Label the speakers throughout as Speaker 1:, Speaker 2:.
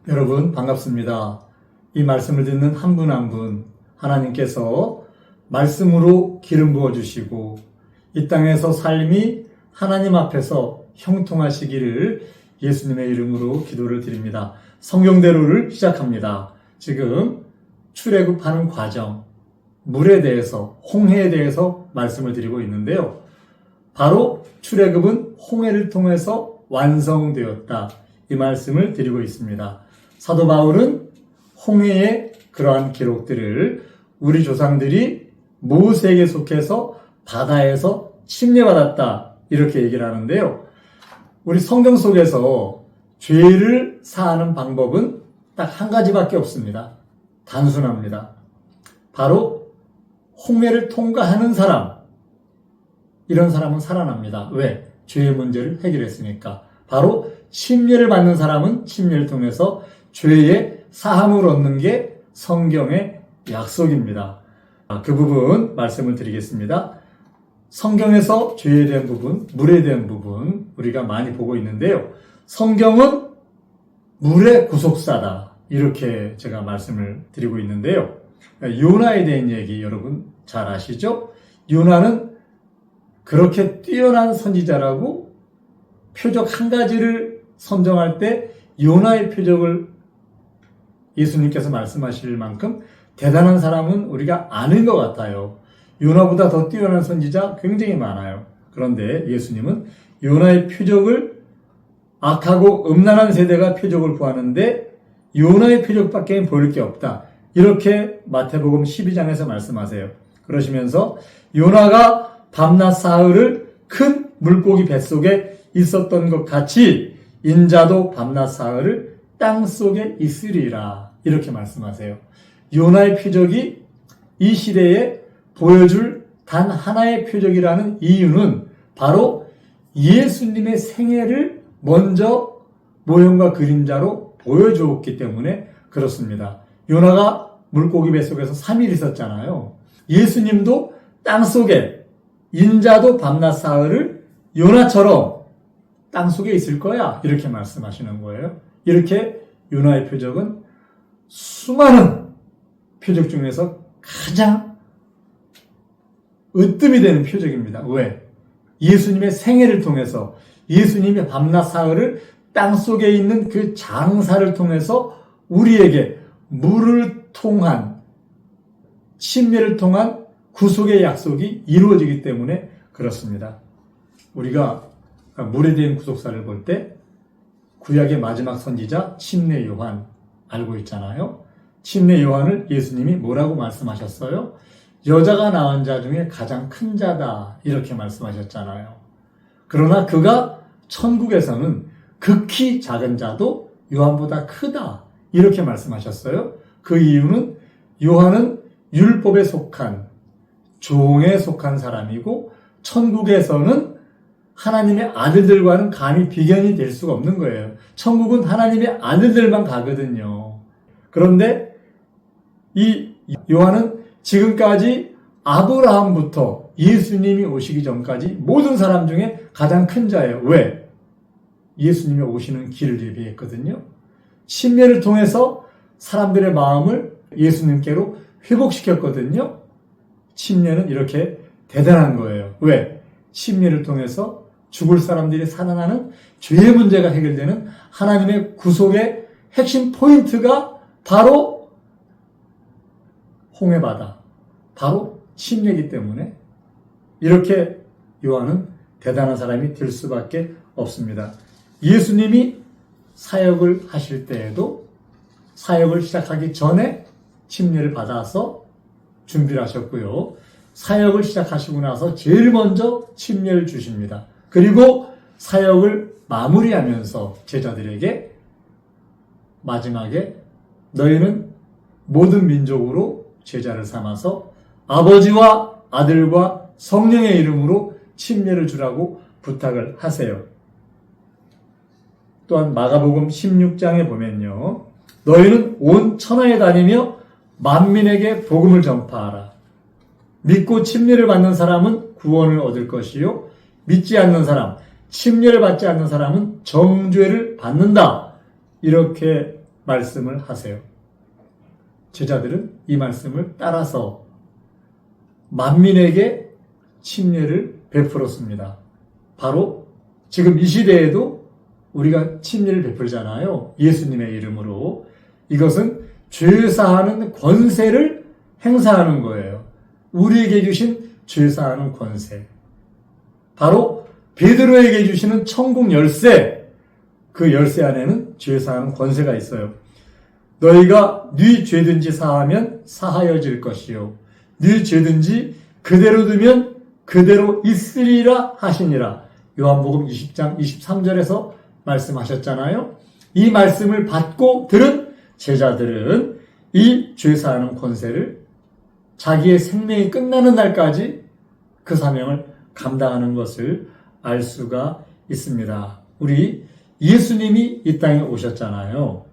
Speaker 1: 여러분 반갑습니다. 이 말씀을 듣는 한 분 한 분 하나님께서 말씀으로 기름 부어주시고 이 땅에서 삶이 하나님 앞에서 형통하시기를 예수님의 이름으로 기도를 드립니다. 성경대로를 시작합니다. 지금 출애굽하는 과정, 물에 대해서, 홍해에 대해서 말씀을 드리고 있는데요. 바로 출애굽은 홍해를 통해서 완성되었다. 이 말씀을 드리고 있습니다. 사도 바울은 홍해의 그러한 기록들을 우리 조상들이 모세에게 속해서 바다에서 침례받았다 이렇게 얘기를 하는데요. 우리 성경 속에서 죄를 사하는 방법은 딱 한 가지밖에 없습니다. 단순합니다. 바로 홍해를 통과하는 사람, 이런 사람은 살아납니다. 왜? 죄의 문제를 해결했으니까. 바로 침례를 받는 사람은 침례를 통해서 죄의 사함을 얻는 게 성경의 약속입니다. 그 부분 말씀을 드리겠습니다. 성경에서 죄에 대한 부분, 물에 대한 부분 우리가 많이 보고 있는데요. 성경은 물의 구속사다. 이렇게 제가 말씀을 드리고 있는데요. 요나에 대한 얘기 여러분 잘 아시죠? 요나는 그렇게 뛰어난 선지자라고 표적 한 가지를 선정할 때 요나의 표적을 예수님께서 말씀하실 만큼 대단한 사람은 우리가 아는 것 같아요. 요나보다 더 뛰어난 선지자 굉장히 많아요. 그런데 예수님은 요나의 표적을 악하고 음란한 세대가 표적을 구하는데 요나의 표적밖에 보일 게 없다. 이렇게 마태복음 12장에서 말씀하세요. 그러시면서 요나가 밤낮 사흘을 큰 물고기 뱃속에 있었던 것 같이 인자도 밤낮 사흘을 땅속에 있으리라. 이렇게 말씀하세요. 요나의 표적이 이 시대에 보여줄 단 하나의 표적이라는 이유는 바로 예수님의 생애를 먼저 모형과 그림자로 보여주었기 때문에 그렇습니다. 요나가 물고기 뱃속에서 3일 있었잖아요. 예수님도 땅속에 인자도 밤낮 사흘을 요나처럼 땅속에 있을 거야. 이렇게 말씀하시는 거예요. 이렇게 요나의 표적은 수많은 표적 중에서 가장 으뜸이 되는 표적입니다. 왜? 예수님의 생애를 통해서 예수님의 밤낮 사흘을 땅속에 있는 그 장사를 통해서 우리에게 물을 통한 침례를 통한 구속의 약속이 이루어지기 때문에 그렇습니다. 우리가 물에 대한 구속사를 볼 때 구약의 마지막 선지자 침례 요한 알고 있잖아요. 침례 요한을 예수님이 뭐라고 말씀하셨어요? 여자가 낳은 자 중에 가장 큰 자다 이렇게 말씀하셨잖아요. 그러나 그가 천국에서는 극히 작은 자도 요한보다 크다 이렇게 말씀하셨어요. 그 이유는 요한은 율법에 속한 종에 속한 사람이고 천국에서는 하나님의 아들들과는 감히 비견이 될 수가 없는 거예요. 천국은 하나님의 아들들만 가거든요. 그런데 이 요한은 지금까지 아브라함부터 예수님이 오시기 전까지 모든 사람 중에 가장 큰 자예요. 왜? 예수님이 오시는 길을 예비했거든요. 침례를 통해서 사람들의 마음을 예수님께로 회복시켰거든요. 침례는 이렇게 대단한 거예요. 왜? 침례를 통해서 죽을 사람들이 살아나는 죄의 문제가 해결되는 하나님의 구속의 핵심 포인트가 바로 홍해바다, 바로 침례이기 때문에 이렇게 요한은 대단한 사람이 될 수밖에 없습니다. 예수님이 사역을 하실 때에도 사역을 시작하기 전에 침례를 받아서 준비를 하셨고요. 사역을 시작하시고 나서 제일 먼저 침례를 주십니다. 그리고 사역을 마무리하면서 제자들에게 마지막에 너희는 모든 민족으로 제자를 삼아서 아버지와 아들과 성령의 이름으로 침례를 주라고 부탁을 하세요. 또한 마가복음 16장에 보면요. 너희는 온 천하에 다니며 만민에게 복음을 전파하라. 믿고 침례를 받는 사람은 구원을 얻을 것이요. 믿지 않는 사람, 침례를 받지 않는 사람은 정죄를 받는다. 이렇게 말씀을 하세요. 제자들은 이 말씀을 따라서 만민에게 침례를 베풀었습니다. 바로 지금 이 시대에도 우리가 침례를 베풀잖아요. 예수님의 이름으로. 이것은 죄사하는 권세를 행사하는 거예요. 우리에게 주신 죄사하는 권세. 바로 베드로에게 주시는 천국 열쇠. 그 열쇠 안에는 죄사하는 권세가 있어요. 너희가 네 죄든지 사하면 사하여질 것이요. 네 죄든지 그대로 두면 그대로 있으리라 하시니라. 요한복음 20장 23절에서 말씀하셨잖아요. 이 말씀을 받고 들은 제자들은 이 죄사하는 권세를 자기의 생명이 끝나는 날까지 그 사명을 감당하는 것을 알 수가 있습니다. 우리 예수님이 이 땅에 오셨잖아요.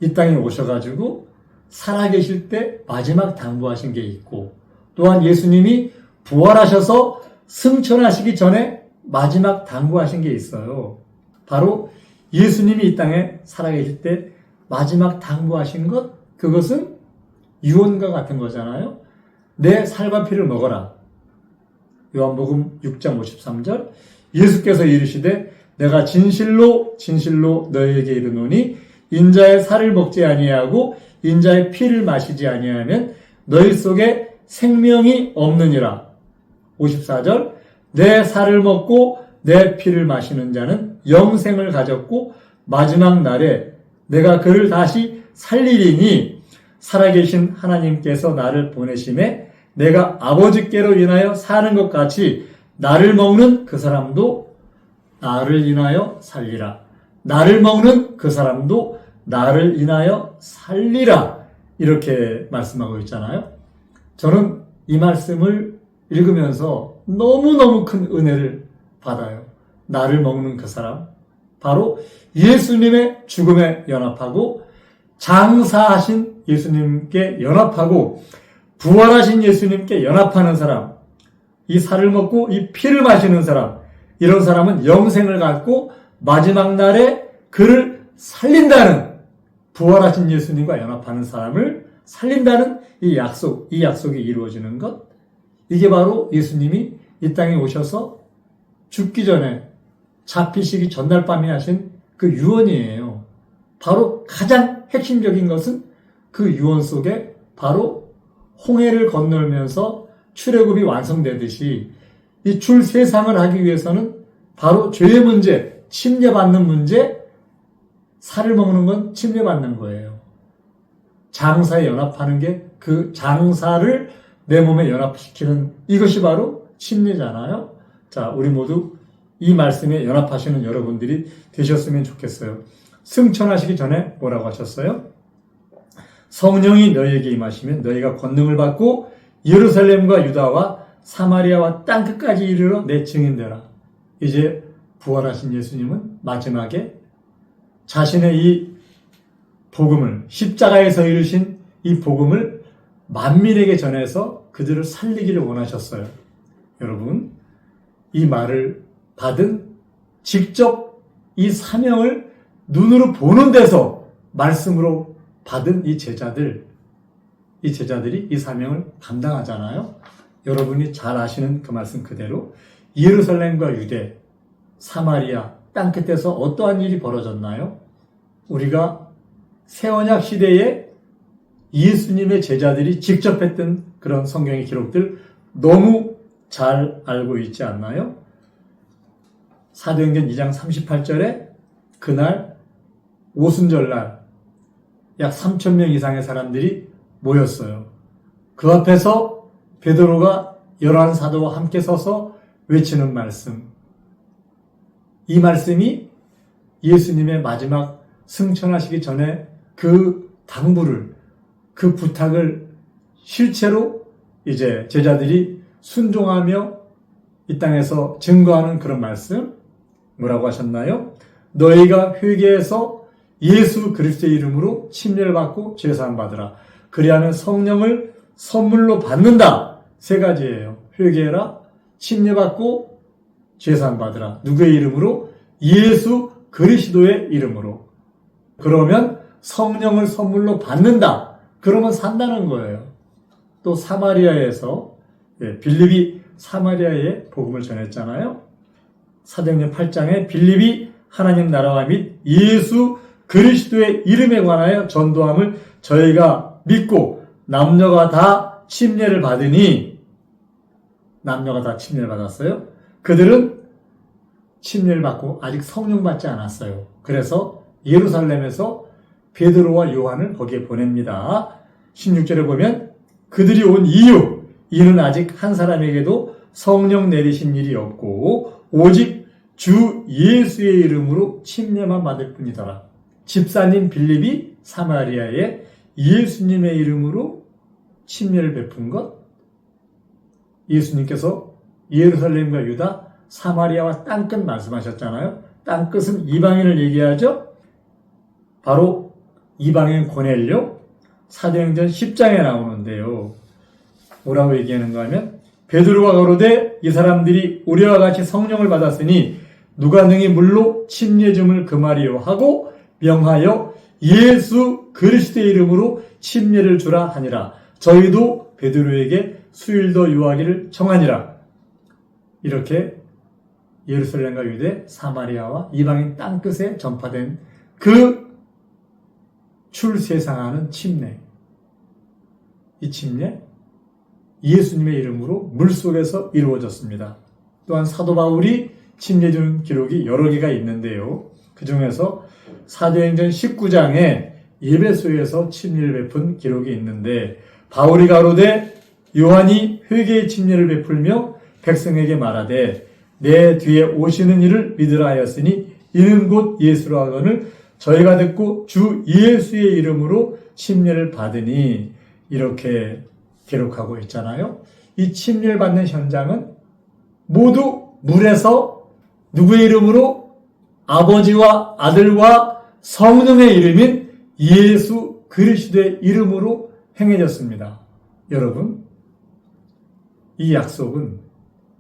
Speaker 1: 이 땅에 오셔가지고 살아계실 때 마지막 당부하신 게 있고, 또한 예수님이 부활하셔서 승천하시기 전에 마지막 당부하신 게 있어요. 바로 예수님이 이 땅에 살아계실 때 마지막 당부하신 것, 그것은 유언과 같은 거잖아요. 내 살과 피를 먹어라. 요한복음 6장 53절, 예수께서 이르시되 내가 진실로 진실로 너희에게 이르노니 인자의 살을 먹지 아니하고 인자의 피를 마시지 아니하면 너희 속에 생명이 없느니라. 54절, 내 살을 먹고 내 피를 마시는 자는 영생을 가졌고 마지막 날에 내가 그를 다시 살리리니 살아계신 하나님께서 나를 보내심에 내가 아버지께로 인하여 사는 것 같이 나를 먹는 그 사람도 나를 인하여 살리라. 나를 먹는 그 사람도 나를 인하여 살리라. 이렇게 말씀하고 있잖아요. 저는 이 말씀을 읽으면서 너무너무 큰 은혜를 받아요. 나를 먹는 그 사람, 바로 예수님의 죽음에 연합하고 장사하신 예수님께 연합하고 부활하신 예수님께 연합하는 사람, 이 살을 먹고 이 피를 마시는 사람, 이런 사람은 영생을 갖고 마지막 날에 그를 살린다는, 부활하신 예수님과 연합하는 사람을 살린다는 이 약속이 이루어지는 것, 이게 바로 예수님이 이 땅에 오셔서 죽기 전에 잡히시기 전날 밤에 하신 그 유언이에요. 바로 가장 핵심적인 것은 그 유언 속에 바로 홍해를 건널면서 출애굽이 완성되듯이 이 줄 세상을 하기 위해서는 바로 죄의 문제, 침례받는 문제, 살을 먹는 건 침례받는 거예요. 장사에 연합하는 게 그 장사를 내 몸에 연합시키는 이것이 바로 침례잖아요. 자, 우리 모두 이 말씀에 연합하시는 여러분들이 되셨으면 좋겠어요. 승천하시기 전에 뭐라고 하셨어요? 성령이 너희에게 임하시면 너희가 권능을 받고 예루살렘과 유다와 사마리아와 땅끝까지 이르러 내 증인되라. 이제 부활하신 예수님은 마지막에 자신의 이 복음을, 십자가에서 이루신 이 복음을 만민에게 전해서 그들을 살리기를 원하셨어요. 여러분, 이 말을 받은, 직접 이 사명을 눈으로 보는 데서 말씀으로 받은 이 제자들이 이 사명을 감당하잖아요. 여러분이 잘 아시는 그 말씀 그대로 예루살렘과 유대, 사마리아, 땅끝에서 어떠한 일이 벌어졌나요? 우리가 새언약 시대에 예수님의 제자들이 직접 했던 그런 성경의 기록들 너무 잘 알고 있지 않나요? 사도행전 2장 38절에 그날 오순절날 약 3,000명 이상의 사람들이 모였어요. 그 앞에서 베드로가 11 사도와 함께 서서 외치는 말씀. 이 말씀이 예수님의 마지막 승천하시기 전에 그 당부를, 그 부탁을 실제로 이제 제자들이 순종하며 이 땅에서 증거하는 그런 말씀. 뭐라고 하셨나요? 너희가 회개해서 예수 그리스도의 이름으로 침례를 받고 죄사함 받으라. 그리하면 성령을 선물로 받는다. 세 가지예요. 회개해라, 침례 받고 죄사함 받으라. 누구의 이름으로? 예수 그리스도의 이름으로. 그러면 성령을 선물로 받는다. 그러면 산다는 거예요. 또 사마리아에서 빌립이 사마리아에 복음을 전했잖아요. 사도행전 8장에 빌립이 하나님 나라와 및 예수 그리스도의 이름에 관하여 전도함을 저희가 믿고 남녀가 다 침례를 받으니, 남녀가 다 침례를 받았어요. 그들은 침례를 받고 아직 성령 받지 않았어요. 그래서 예루살렘에서 베드로와 요한을 거기에 보냅니다. 16절에 보면 그들이 온 이유는 아직 한 사람에게도 성령 내리신 일이 없고 오직 주 예수의 이름으로 침례만 받을 뿐이더라. 집사님 빌립이 사마리아에 예수님의 이름으로 침례를 베푼 것, 예수님께서 예루살렘과 유다, 사마리아와 땅끝 말씀하셨잖아요. 땅끝은 이방인을 얘기하죠. 바로 이방인 고넬료, 사도행전 10장에 나오는데요. 뭐라고 얘기하는가 하면 베드로가 가로되 이 사람들이 우리와 같이 성령을 받았으니 누가 능히 물로 침례 줌을 금하리요 하고 명하여 예수 그리스도의 이름으로 침례를 주라 하니라. 저희도 베드로에게 수일도 유하기를 청하니라. 이렇게 예루살렘과 유대, 사마리아와 이방인 땅끝에 전파된 그 출세상하는 침례. 이 침례, 예수님의 이름으로 물속에서 이루어졌습니다. 또한 사도 바울이 침례 준 기록이 여러 개가 있는데요. 그 중에서 사도행전 19장에 예배소에서 침례를 베푼 기록이 있는데, 바울이 가로되 요한이 회개의 침례를 베풀며 백성에게 말하되 내 뒤에 오시는 이를 믿으라 하였으니 이는 곧 예수라 하거늘 저희가 듣고 주 예수의 이름으로 침례를 받으니, 이렇게 기록하고 있잖아요. 이 침례를 받는 현장은 모두 물에서 누구의 이름으로? 아버지와 아들과 성령의 이름인 예수 그리스도의 이름으로 행해졌습니다. 여러분, 이 약속은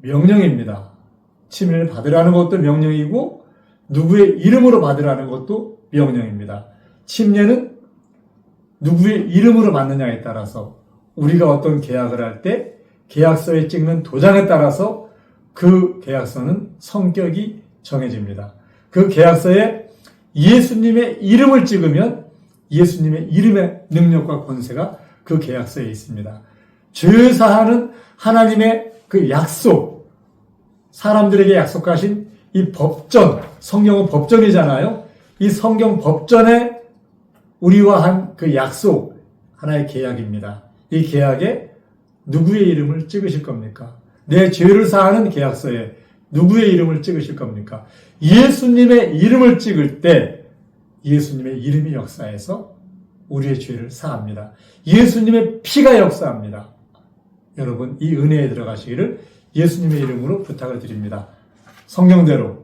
Speaker 1: 명령입니다. 침례를 받으라는 것도 명령이고 누구의 이름으로 받으라는 것도 명령입니다. 침례는 누구의 이름으로 받느냐에 따라서, 우리가 어떤 계약을 할 때 계약서에 찍는 도장에 따라서 그 계약서는 성격이 정해집니다. 그 계약서에 예수님의 이름을 찍으면 예수님의 이름의 능력과 권세가 그 계약서에 있습니다. 죄 사하는 하나님의 그 약속, 사람들에게 약속하신 이 법전, 성경은 법전이잖아요. 이 성경 법전에 우리와 한 그 약속, 하나의 계약입니다. 이 계약에 누구의 이름을 찍으실 겁니까? 내 죄를 사하는 계약서에 누구의 이름을 찍으실 겁니까? 예수님의 이름을 찍을 때 예수님의 이름이 역사해서 우리의 죄를 사합니다. 예수님의 피가 역사합니다. 여러분, 이 은혜에 들어가시기를 예수님의 이름으로 부탁을 드립니다. 성경대로